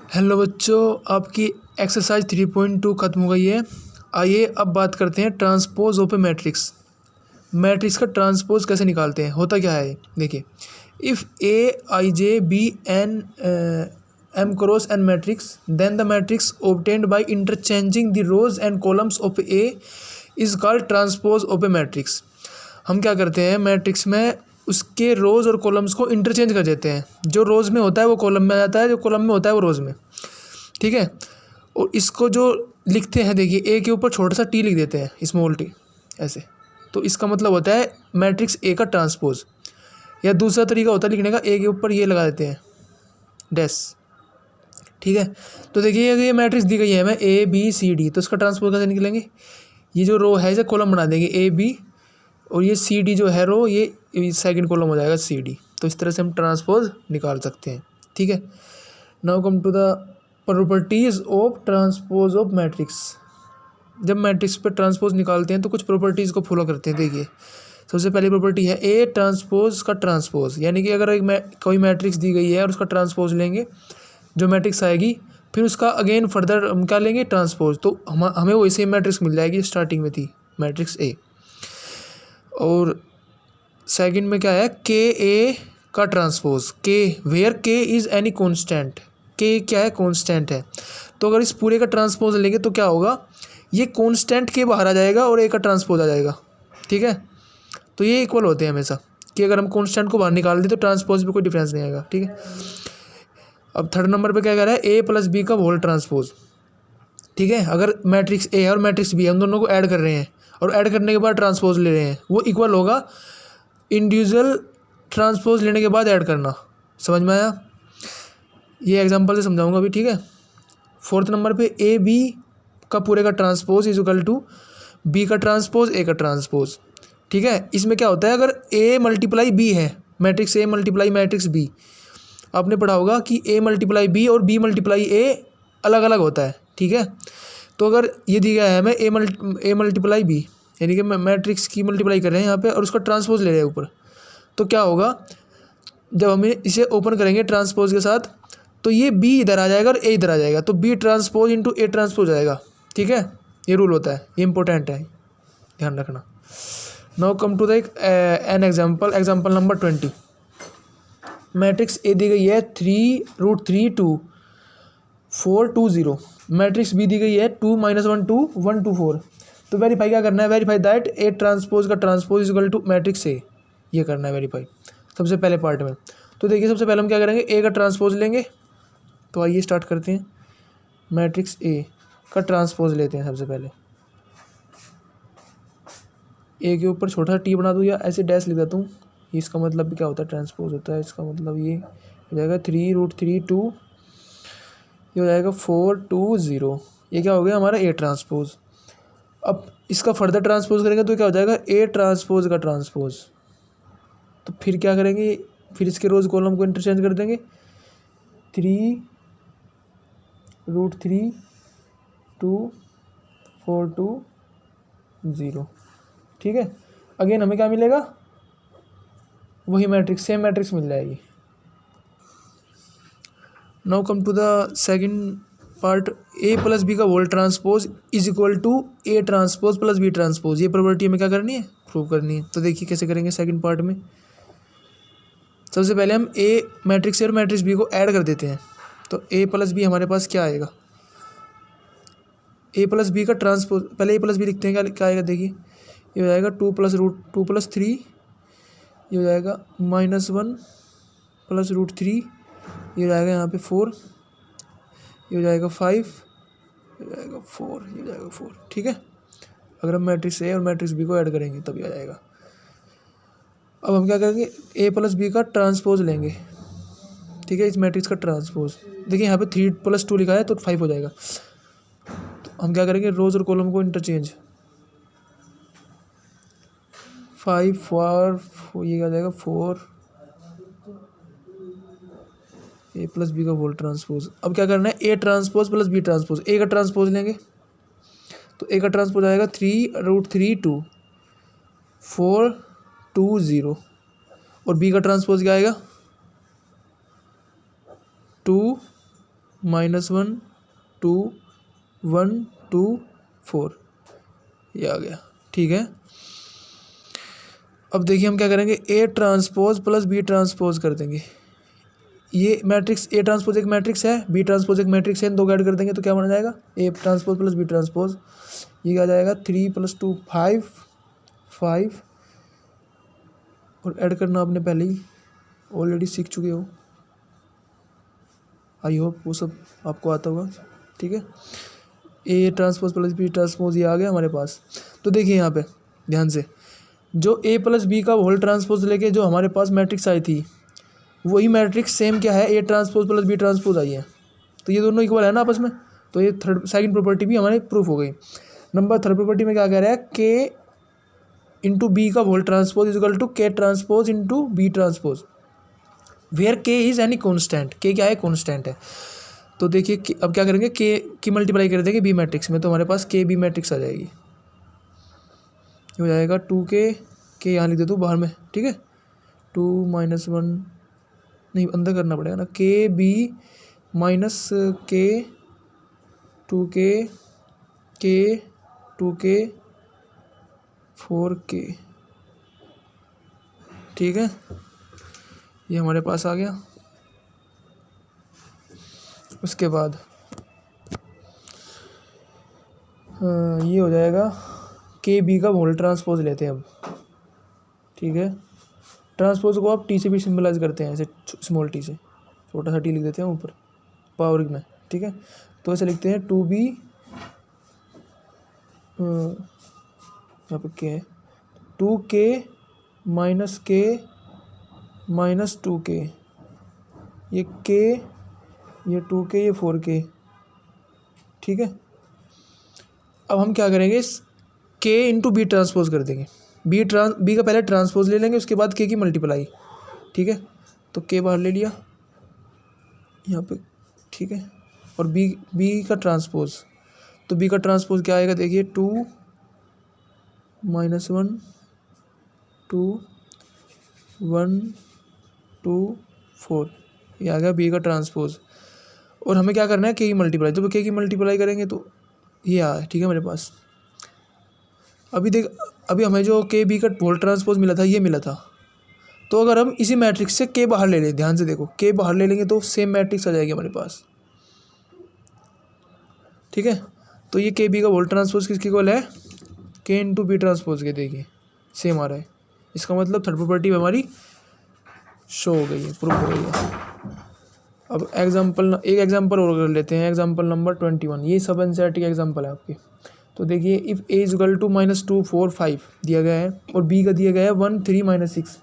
Hello बच्चों, आपकी exercise 3.2 खत्म हो गई है। आइए अब बात करते हैं transpose of a matrix. Matrix का ट्रांसपोज कैसे निकालते हैं, होता क्या है देखिए। If A i j be an m cross n matrix then the matrix obtained by interchanging the rows and columns of A is called transpose of a matrix. हम क्या करते हैं, मैट्रिक्स में उसके रोज़ और कॉलम्स को इंटरचेंज कर देते हैं। जो रोज़ में होता है वो कॉलम में आ जाता है, जो कॉलम में होता है वो रोज़ में। ठीक है। और इसको जो लिखते हैं देखिए, ए के ऊपर छोटा सा टी लिख देते हैं, स्मॉल टी ऐसे। तो इसका मतलब होता है मैट्रिक्स ए का ट्रांसपोज। या दूसरा तरीका होता है लिखने का, ए के ऊपर ये लगा देते हैं डैश। ठीक है। तो देखिए ये मैट्रिक्स दी गई है हमें ए बी सी डी, तो इसका ट्रांसपोज कैसे निकलेंगे। ये जो रो है इसे कॉलम बना देंगे ए बी, और ये सी डी जो है रो, ये सेकंड कॉलम हो जाएगा सी डी। तो इस तरह से हम ट्रांसपोज निकाल सकते हैं। ठीक है। Now come to the properties of transpose of matrix. जब मैट्रिक्स पे ट्रांसपोज निकालते हैं तो कुछ प्रॉपर्टीज़ को फॉलो करते हैं। देखिए सबसे पहली प्रॉपर्टी है ए ट्रांसपोज का ट्रांसपोज, यानी कि अगर कोई मैट्रिक्स दी गई है और उसका ट्रांसपोज लेंगे, जो मैट्रिक्स आएगी फिर उसका अगेन फर्दर हम क्या लेंगे, ट्रांसपोज, तो हमें वही सेम मैट्रिक्स मिल जाएगी स्टार्टिंग में थी मैट्रिक्स ए। और सेकंड में क्या है, के ए का ट्रांसपोज, के वेयर के इज़ एनी कॉन्स्टेंट। के क्या है, कॉन्स्टेंट है। तो अगर इस पूरे का ट्रांसपोज लेंगे तो क्या होगा, ये कॉन्स्टेंट के बाहर आ जाएगा और ए का ट्रांसपोज आ जाएगा। ठीक है। तो ये इक्वल होते हैं हमेशा, कि अगर हम कॉन्स्टेंट को बाहर निकाल दें तो ट्रांसपोज में कोई डिफरेंस नहीं आएगा। ठीक है। अब थर्ड नंबर पे क्या कह रहा है, ए प्लस बी का होल ट्रांसपोज। ठीक है। अगर मैट्रिक्स ए और मैट्रिक्स बी हम दोनों को ऐड कर रहे हैं और ऐड करने के बाद ट्रांसपोज ले रहे हैं, वो इक्वल होगा इंडिविजुअल ट्रांसपोज लेने के बाद ऐड करना। समझ में आया। ये एग्जांपल से समझाऊंगा अभी। ठीक है। फोर्थ नंबर पे ए बी का पूरे का transpose is equal to B का ट्रांसपोज ए का ट्रांसपोज। ठीक है। इसमें क्या होता है, अगर ए मल्टीप्लाई बी है, matrix A multiply matrix B, आपने पढ़ा होगा कि ए मल्टीप्लाई बी और बी मल्टीप्लाई ए अलग अलग होता है। ठीक है। तो अगर ये दिया गया है हमें ए मल्टीप्लाई बी, यानी कि मैट्रिक्स की मल्टीप्लाई कर रहे हैं यहाँ पे और उसका ट्रांसपोज ले रहे हैं ऊपर, तो क्या होगा, जब हम इसे ओपन करेंगे ट्रांसपोज के साथ तो ये बी इधर आ जाएगा और ए इधर आ जाएगा, तो B transpose into A transpose आएगा। ठीक है। ये रूल होता है, ये इंपॉर्टेंट है, ध्यान रखना। Now come to the an example number 20। Matrix A दी गई है 3√3 2 4 2 0। मैट्रिक्स बी दी गई है 2 -1 2 1 2 4। तो वेरीफाई क्या करना है, वेरीफाई दैट ए ट्रांसपोज का transpose is equal to matrix A. ये करना है वेरीफाई सबसे पहले पार्ट में। तो देखिए सबसे पहले हम क्या करेंगे, ए का ट्रांसपोज लेंगे। तो आइए स्टार्ट करते हैं। मैट्रिक्स ए का ट्रांसपोज लेते हैं सबसे पहले। ए के ऊपर छोटा सा टी बना दूँ या ऐसे डैश लिख देता हूँ। इसका मतलब भी क्या होता है, ट्रांसपोज होता है। इसका मतलब ये हो जाएगा 3√3 2, ये हो जाएगा 4 2 0। ये क्या हो गया हमारा ए ट्रांसपोज। अब इसका फर्दर ट्रांसपोज करेंगे तो क्या हो जाएगा, ए ट्रांसपोज का ट्रांसपोज। तो फिर क्या करेंगे, फिर इसके रोज कॉलम को इंटरचेंज कर देंगे। 3√3 2 4 2 0। ठीक है। अगेन हमें क्या मिलेगा, वही मैट्रिक्स, सेम मैट्रिक्स मिल जाएगी। Now come to the second part, A plus B का whole transpose is equal to A transpose plus B transpose. ये प्रॉपर्टी हमें क्या करनी है, प्रूव करनी है। तो देखिए कैसे करेंगे सेकंड पार्ट में। सबसे पहले हम ए मैट्रिक्स ए और मैट्रिक्स बी को ऐड कर देते हैं। तो ए प्लस बी हमारे पास क्या आएगा, ए प्लस बी का ट्रांसपोज, पहले ए प्लस बी लिखते हैं, क्या आएगा देखिए। ये हो जाएगा 2 + 3, ये हो जाएगा -1 + √3, ये हो जाएगा यहाँ पे 4, ये हो जाएगा 5, ये हो जाएगा 4, ये हो जाएगा 4। ठीक है। अगर हम मैट्रिक्स ए और मैट्रिक्स बी को ऐड करेंगे तभी आ जाएगा। अब हम क्या करेंगे, ए प्लस बी का ट्रांसपोज लेंगे। ठीक है। इस मैट्रिक्स का ट्रांसपोज देखिए, यहाँ पे 3 + 2 लिखा है तो 5 हो जाएगा। तो हम क्या करेंगे, रोज और कॉलम को इंटरचेंज। 5 4, ये आ जाएगा 4, ए प्लस बी का होल ट्रांसपोज। अब क्या करना है, A transpose plus B transpose. A का ट्रांसपोज लेंगे तो ए का ट्रांसपोज आएगा 3√3 2 4 2 0। और बी का ट्रांसपोज क्या आएगा, 2 -1 2 1 2 4, ये आ गया। ठीक है, अब देखिए हम क्या करेंगे, A transpose plus B transpose कर देंगे। ये मैट्रिक्स ए ट्रांसपोज एक मैट्रिक्स है, बी ट्रांसपोज एक मैट्रिक्स है, इन दो को ऐड कर देंगे तो क्या बन जाएगा, A transpose plus B transpose. ये क्या जाएगा 3 + 2 5 और ऐड करना आपने पहले ही ऑलरेडी सीख चुके हो, आई होप वो सब आपको आता होगा। ठीक है, A transpose plus B transpose ये आ गया हमारे पास। तो देखिए यहाँ पे ध्यान से, जो ए प्लस बी का होल ट्रांसपोज लेके जो हमारे पास मैट्रिक्स आई थी, वही मैट्रिक्स सेम क्या है, A transpose plus B transpose I है। तो ये दोनों इक्वल है ना आपस में, तो ये सेकंड प्रॉपर्टी भी हमारी प्रूफ हो गई। नंबर थर्ड प्रॉपर्टी में क्या कह रहा है, के इंटू बी का whole transpose is equal to K transpose into B transpose, where K is any constant. K क्या है, कॉन्स्टेंट है। तो देखिए अब क्या करेंगे, के की मल्टीप्लाई कर देंगे बी मैट्रिक्स में, तो हमारे पास के बी मैट्रिक्स आ जाएगी। ये हो जाएगा 2k, के यहाँ लिख दे दूँ बाहर में। ठीक है, 2 - 1 नहीं अंदर करना पड़ेगा ना, के बी माइनस के 2k के 2k 4k। ठीक है, ये हमारे पास आ गया। उसके बाद ये हो जाएगा के बी का होल ट्रांसपोज लेते हैं अब। ठीक है, ट्रांसपोज को आप टी से भी सिंबलाइज करते हैं, ऐसे स्मॉल टी से, छोटा सा टी लिख देते हैं ऊपर पावर में। ठीक है, तो ऐसे लिखते हैं 2b, यहाँ पे क्या है, 2k माइनस के माइनस 2k, ये k, ये 2k, ये 4k। ठीक है, अब हम क्या करेंगे, k इंटू बी ट्रांसपोज कर देंगे। बी का पहले ट्रांसपोज ले लेंगे, उसके बाद के की मल्टीप्लाई। ठीक है, तो के बाहर ले लिया यहाँ पे। ठीक है, और बी का ट्रांसपोज, तो बी का ट्रांसपोज क्या आएगा, देखिए 2 - 1 2 1 2 4, ये आ गया बी का ट्रांसपोज। और हमें क्या करना है, के की मल्टीप्लाई। जब के की मल्टीप्लाई करेंगे तो ये आया। ठीक है, मेरे पास अभी हमें जो के बी का होल ट्रांसपोज मिला था, ये मिला था। तो अगर हम इसी मैट्रिक्स से के बाहर ले लें, ध्यान से देखो, के बाहर ले लेंगे तो सेम मैट्रिक्स आ जाएगी हमारे पास। ठीक है, तो ये के बी का होल ट्रांसपोज किसकी इक्वल है, के इंटू बी ट्रांसपोज के। देखिए सेम आ रहा है, इसका मतलब थर्ड प्रॉपर्टी हमारी शो हो गई है, प्रूफ हो गई है। अब एक एग्जाम्पल और कर लेते हैं, एग्जाम्पल नंबर 21। ये सब एनसीईआरटी का एग्जाम्पल है आपके। तो देखिए, if A is equal to -2 4 5 दिया गया है और बी का दिया गया है 1 3 - 6।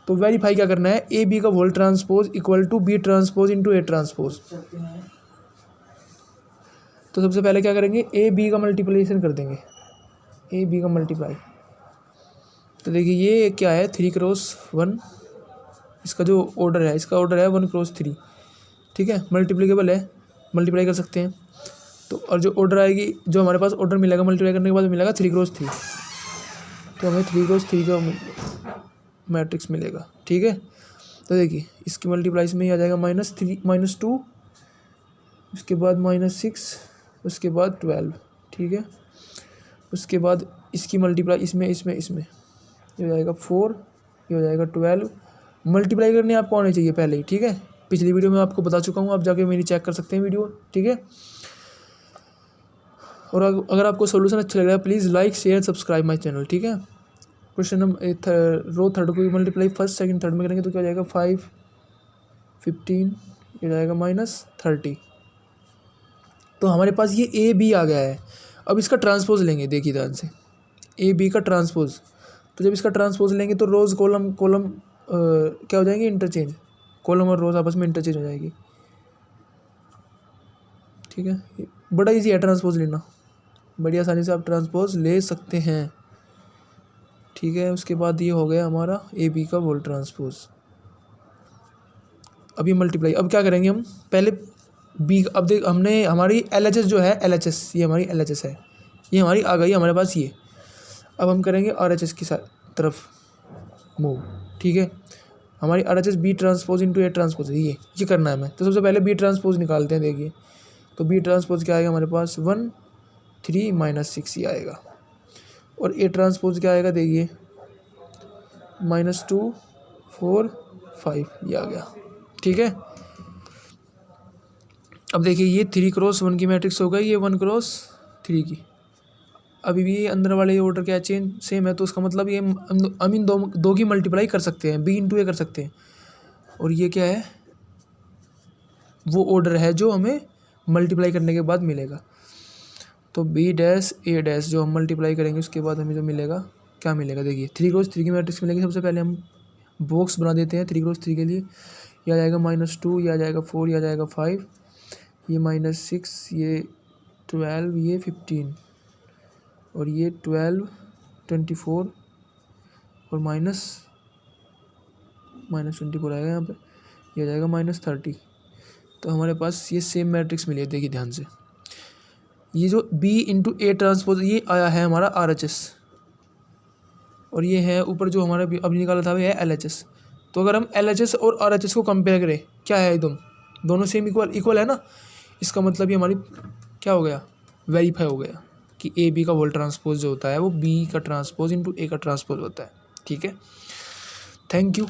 तो वेरीफाई क्या करना है, ए बी का whole transpose equal to B transpose into A transpose. तो सबसे पहले क्या करेंगे, ए बी का मल्टीप्लिकेशन कर देंगे, ए बी का मल्टीप्लाई। तो देखिए ये क्या है, 3 × 1, इसका जो ऑर्डर है, इसका ऑर्डर है 1 × 3। ठीक है, मल्टीप्लिकेबल है, मल्टीप्लाई कर सकते हैं। तो और जो ऑर्डर आएगी, जो हमारे पास ऑर्डर मिलेगा मल्टीप्लाई करने के बाद मिलेगा 3 × 3, तो हमें 3 × 3 का मैट्रिक्स मिलेगा। ठीक है, तो देखिए इसकी मल्टीप्लाई में ही आ जाएगा -3 -2, उसके बाद -6, उसके बाद 12। ठीक है, उसके बाद इसकी मल्टीप्लाई इसमें ये हो जाएगा 4, ये हो जाएगा 12। मल्टीप्लाई करने आपको आने चाहिए पहले ही। ठीक है, पिछली वीडियो में आपको बता चुका हूँ, आप जाके मेरी चेक कर सकते हैं वीडियो। ठीक है, और अगर आपको सोल्यूशन अच्छा लग रहा है, please like share subscribe my channel. ठीक है, क्वेश्चन नंबर रो थर्ड को मल्टीप्लाई फर्स्ट सेकंड थर्ड में करेंगे तो क्या हो जाएगा, 5 15, ये जाएगा -30। तो हमारे पास ये ए बी आ गया है। अब इसका ट्रांसपोज लेंगे, देखिए ध्यान से, ए बी का ट्रांसपोज। तो जब इसका ट्रांसपोज लेंगे तो रोज़ कॉलम क्या हो जाएंगे, इंटरचेंज, कॉलम और रोज़ आपस में इंटरचेंज हो जाएगी। ठीक है, बड़ा इजी है ट्रांसपोज लेना, बड़ी आसानी से आप ट्रांसपोज ले सकते हैं। ठीक है, उसके बाद ये हो गया हमारा ए बी का होल ट्रांसपोज। अब ये मल्टीप्लाई, अब क्या करेंगे हम, पहले बी, अब देख हमने हमारी LHS जो है, LHS ये हमारी LHS है, ये हमारी आ गई हमारे पास ये। अब हम करेंगे RHS की तरफ मूव। ठीक है, हमारी RHS B transpose into A transpose है, ये करना है हमें। तो सबसे पहले बी ट्रांसपोज निकालते हैं। देखिए तो बी ट्रांसपोज क्या आएगा हमारे पास 1 3 -6 ये आएगा। और ए ट्रांसपोज क्या आएगा, देखिए -2 4 5 ये आ गया। ठीक है, अब देखिए ये 3x1 की मैट्रिक्स हो गई, ये 1x3 की। अभी भी ये अंदर वाले ऑर्डर क्या चेंज सेम है, तो उसका मतलब ये हम इन दो की मल्टीप्लाई कर सकते हैं, बी इंटू ए कर सकते हैं। और ये क्या है, वो ऑर्डर है जो हमें मल्टीप्लाई करने के बाद मिलेगा। तो बी डैश ए डैश जो हम मल्टीप्लाई करेंगे उसके बाद हमें जो मिलेगा, क्या मिलेगा, देखिए 3x3 की मैट्रिक्स मिलेगी। सबसे पहले हम बॉक्स बना देते हैं 3x3 के लिए। यह आ जाएगा -2, यह आ जाएगा 4, यह आ जाएगा 5, ये -6, ये 12, ये 15, और ये 12 24 और -24 आएगा यहाँ पे, ये आ जाएगा -30। तो हमारे पास ये सेम मैट्रिक्स मिली है। देखिए ध्यान से, ये जो बी इंटू ए ट्रांसपोज ये आया है हमारा RHS, और ये है ऊपर जो हमारा अभी निकाला था वो है LHS। तो अगर हम LHS और RHS को कंपेयर करें, क्या है एकदम दोनों सेम इक्वल है ना, इसका मतलब ये हमारी क्या हो गया, वेरीफाई हो गया कि ए बी का होल ट्रांसपोज जो होता है वो बी का ट्रांसपोज इंटू ए का ट्रांसपोज होता है। ठीक है, थैंक यू।